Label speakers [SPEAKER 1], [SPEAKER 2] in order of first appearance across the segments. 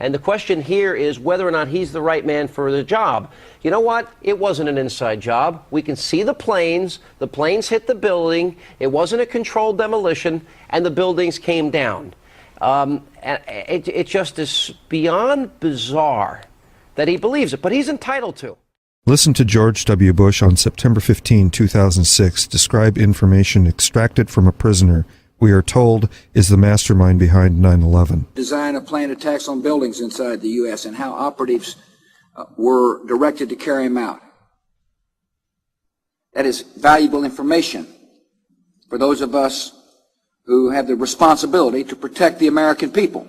[SPEAKER 1] And the question here is whether or not he's the right man for the job. You know what? It wasn't an inside job. We can see the planes. The planes hit the building. It wasn't a controlled demolition, and the buildings came down. And it just is beyond bizarre that he believes it, but he's entitled to.
[SPEAKER 2] Listen to George W. Bush on September 15, 2006, describe information extracted from a prisoner we are told is the mastermind behind 9/11.
[SPEAKER 3] Design of planned attacks on buildings inside the U.S. and how operatives were directed to carry them out. That is valuable information for those of us who have the responsibility to protect the American people.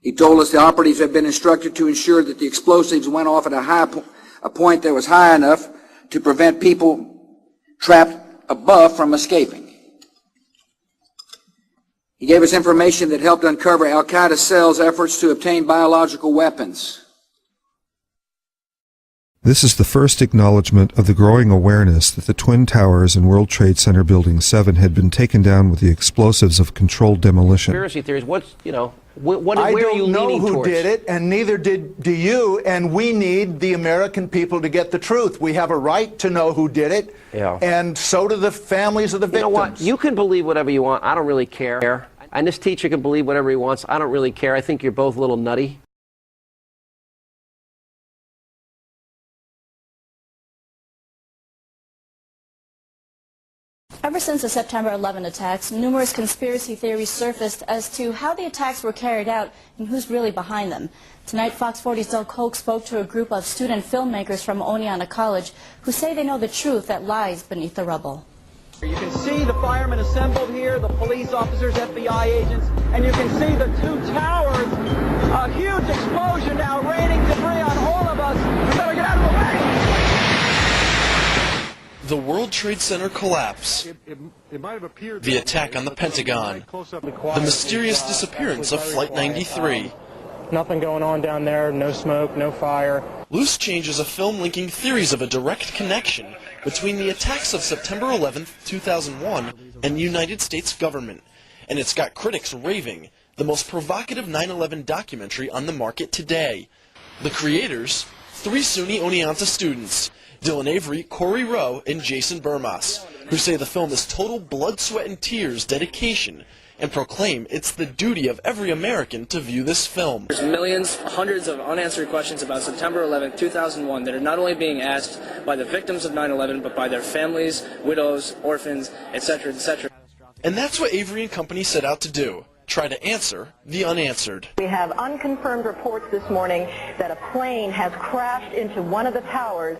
[SPEAKER 3] He told us the operatives had been instructed to ensure that the explosives went off at a point that was high enough to prevent people trapped above from escaping. He gave us information that helped uncover al-Qaeda cells' efforts to obtain biological weapons.
[SPEAKER 2] This is the first acknowledgement of the growing awareness that the Twin Towers and World Trade Center Building 7 had been taken down with the explosives of controlled demolition.
[SPEAKER 1] Conspiracy theories, where
[SPEAKER 4] I
[SPEAKER 1] are you
[SPEAKER 4] don't know
[SPEAKER 1] leaning
[SPEAKER 4] who
[SPEAKER 1] towards?
[SPEAKER 4] did it, and neither do you, and we need the American people to get the truth. We have a right to know who did it, and so do the families of the victims.
[SPEAKER 1] You know what? You can believe whatever you want. I don't really care. And this teacher can believe whatever he wants. I don't really care. I think you're both a little nutty.
[SPEAKER 5] Ever since the September 11 attacks, numerous conspiracy theories surfaced as to how the attacks were carried out and who's really behind them. Tonight, Fox 40's Doug Kolk spoke to a group of student filmmakers from Oneonta College who say they know the truth that lies beneath the rubble.
[SPEAKER 6] You can see the firemen assembled here, the police officers, FBI agents, and you can see the two towers. A huge explosion now raining debris on all of us. We better get out of the way!
[SPEAKER 7] The World Trade Center collapse, the attack on the Pentagon, the mysterious disappearance of Flight 93.
[SPEAKER 8] Nothing going on down there, no smoke, no fire.
[SPEAKER 7] Loose Change is a film linking theories of a direct connection between the attacks of September 11, 2001 and the United States government, and it's got critics raving, the most provocative 9/11 documentary on the market today. The creators, 3 SUNY Oneonta students, Dylan Avery, Corey Rowe, and Jason Burmas, who say the film is total blood, sweat, and tears dedication, and proclaim it's the duty of every American to view this film.
[SPEAKER 9] There's millions, hundreds of unanswered questions about September 11, 2001 that are not only being asked by the victims of 9/11, but by their families, widows, orphans, etc., etc.
[SPEAKER 7] And that's what Avery and company set out to do. Try to answer the unanswered.
[SPEAKER 10] We have unconfirmed reports this morning that a plane has crashed into one of the towers.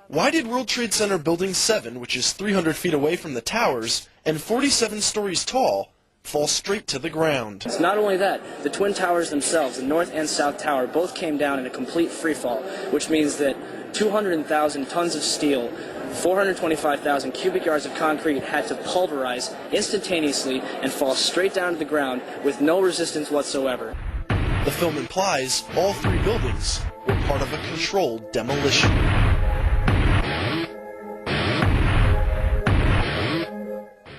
[SPEAKER 7] Why did World Trade Center Building 7, which is 300 feet away from the towers and 47 stories tall, fall straight to the ground?
[SPEAKER 9] It's not only that, the Twin Towers themselves, the North and South Tower, both came down in a complete freefall, which means that 200,000 tons of steel, 425,000 cubic yards of concrete had to pulverize instantaneously and fall straight down to the ground with no resistance whatsoever.
[SPEAKER 7] The film implies all 3 buildings were part of a controlled demolition.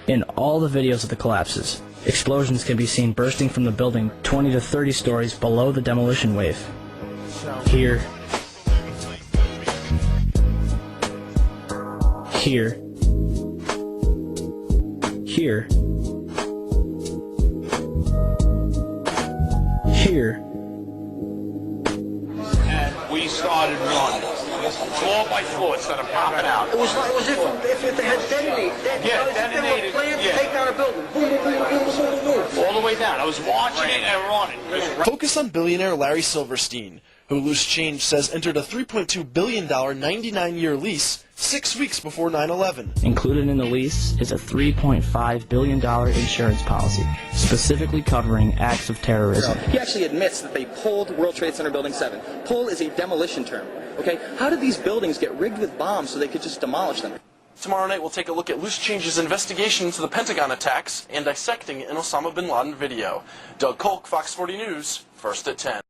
[SPEAKER 11] In all the videos of the collapses, explosions can be seen bursting from the building 20 to 30 stories below the demolition wave. Here, here, here, here.
[SPEAKER 12] And we started running. Floor by floor, instead of popping out.
[SPEAKER 3] It was if they had detonated, take down a building. Boom, boom, boom, boom, boom, boom, boom.
[SPEAKER 12] All the way down. I was watching it and running.
[SPEAKER 7] Focus on billionaire Larry Silverstein, who Loose Change says entered a $3.2 billion 99-year lease 6 weeks before 9/11.
[SPEAKER 11] Included in the lease is a $3.5 billion insurance policy, specifically covering acts of terrorism.
[SPEAKER 9] He actually admits that they pulled World Trade Center Building 7. Pull is a demolition term. Okay, how did these buildings get rigged with bombs so they could just demolish them?
[SPEAKER 7] Tomorrow night we'll take a look at Loose Change's investigation into the Pentagon attacks and dissecting an Osama bin Laden video. Doug Kolk, Fox 40 News, first at 10.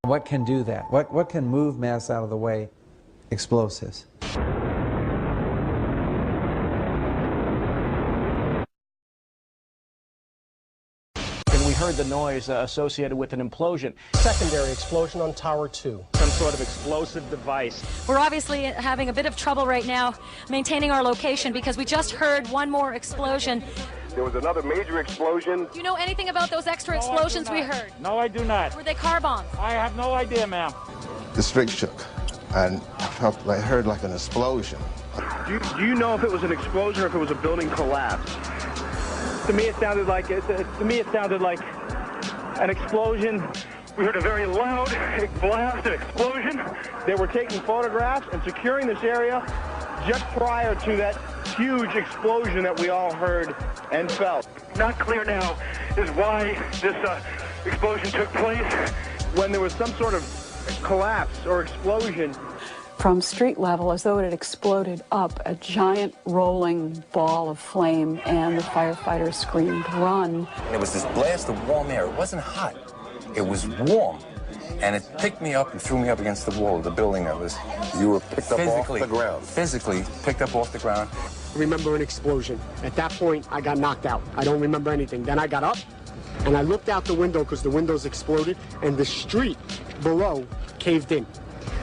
[SPEAKER 13] What can do that? What can move mass out of the way? Explosives.
[SPEAKER 14] We heard the noise associated with an implosion.
[SPEAKER 15] Secondary explosion on Tower 2.
[SPEAKER 16] Some sort of explosive device.
[SPEAKER 17] We're obviously having a bit of trouble right now maintaining our location because we just heard one more explosion.
[SPEAKER 18] There was another major explosion.
[SPEAKER 17] Do you know anything about those extra explosions we heard?
[SPEAKER 16] No, I do not.
[SPEAKER 17] Were they car bombs?
[SPEAKER 16] I have no idea, ma'am.
[SPEAKER 19] The street shook, and I heard like an explosion.
[SPEAKER 18] Do you know if it was an explosion or if it was a building collapse? To me, it sounded like an explosion. We heard a very loud blast, an explosion. They were taking photographs and securing this area just prior to that huge explosion that we all heard and felt. Not clear now is why this explosion took place. When there was some sort of collapse or explosion.
[SPEAKER 20] From street level, as though it had exploded up, a giant rolling ball of flame, and the firefighters screamed, "Run!"
[SPEAKER 21] There was this blast of warm air. It wasn't hot. It was warm. And it picked me up and threw me up against the wall of the building. You were picked up off the ground. Physically picked up off the ground.
[SPEAKER 15] I remember an explosion. At that point, I got knocked out. I don't remember anything. Then I got up, and I looked out the window because the windows exploded, and the street below caved in.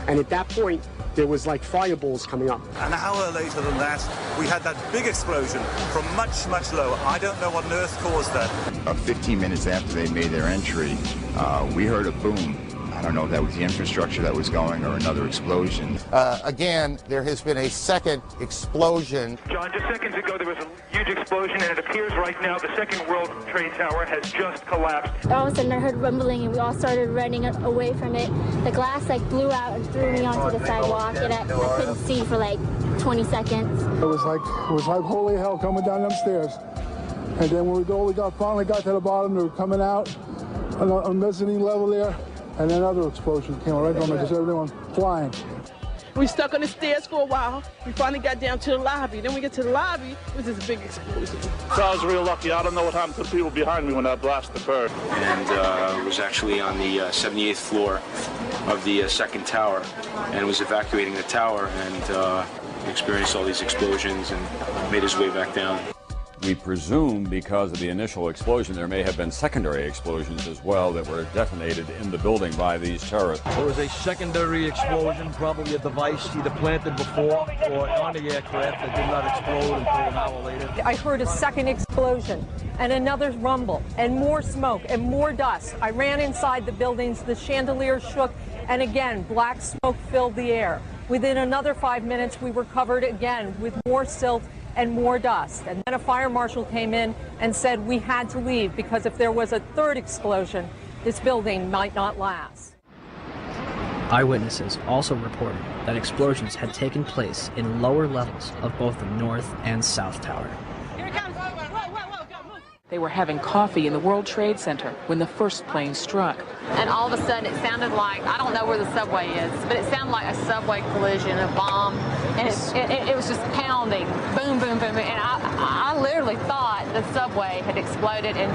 [SPEAKER 15] And at that point, there was like fireballs coming up.
[SPEAKER 22] An hour later than that, we had that big explosion from much, much lower. I don't know what on earth caused that.
[SPEAKER 23] About 15 minutes after they made their entry, we heard a boom. I don't know if that was the infrastructure that was going or another explosion.
[SPEAKER 24] Again, there has been a second explosion.
[SPEAKER 18] John, just seconds ago there was a huge explosion, and it appears right now the second World Trade Tower has just collapsed.
[SPEAKER 25] All of a sudden I heard rumbling, and we all started running away from it. The glass blew out and threw me onto the sidewalk, and I couldn't see for 20 seconds.
[SPEAKER 26] It was like holy hell coming down them stairs. And then when we finally got to the bottom, they were coming out on the mezzanine level there. And another explosion came right from it, just everyone flying.
[SPEAKER 27] We stuck on the stairs for a while. We finally got down to the lobby. Then we get to the lobby, it was this big explosion.
[SPEAKER 12] So I was real lucky. I don't know what happened to the people behind me when that blast occurred.
[SPEAKER 28] And was actually on the 78th floor of the second tower, and was evacuating the tower, and experienced all these explosions and made his way back down.
[SPEAKER 29] We presume because of the initial explosion, there may have been secondary explosions as well that were detonated in the building by these terrorists.
[SPEAKER 30] There was a secondary explosion, probably a device either planted before or on the aircraft that did not explode until an hour later.
[SPEAKER 31] I heard a second explosion and another rumble and more smoke and more dust. I ran inside the buildings, the chandeliers shook, and again, black smoke filled the air. Within another 5 minutes, we were covered again with more silt and more dust. And then a fire marshal came in and said we had to leave because if there was a third explosion, this building might not last.
[SPEAKER 11] Eyewitnesses also reported that explosions had taken place in lower levels of both the North and South Tower.
[SPEAKER 32] They were having coffee in the World Trade Center when the first plane struck.
[SPEAKER 33] And all of a sudden it sounded like, I don't know where the subway is, but it sounded like a subway collision, a bomb, and it was just pounding, boom, boom, boom, and I literally thought the subway had exploded and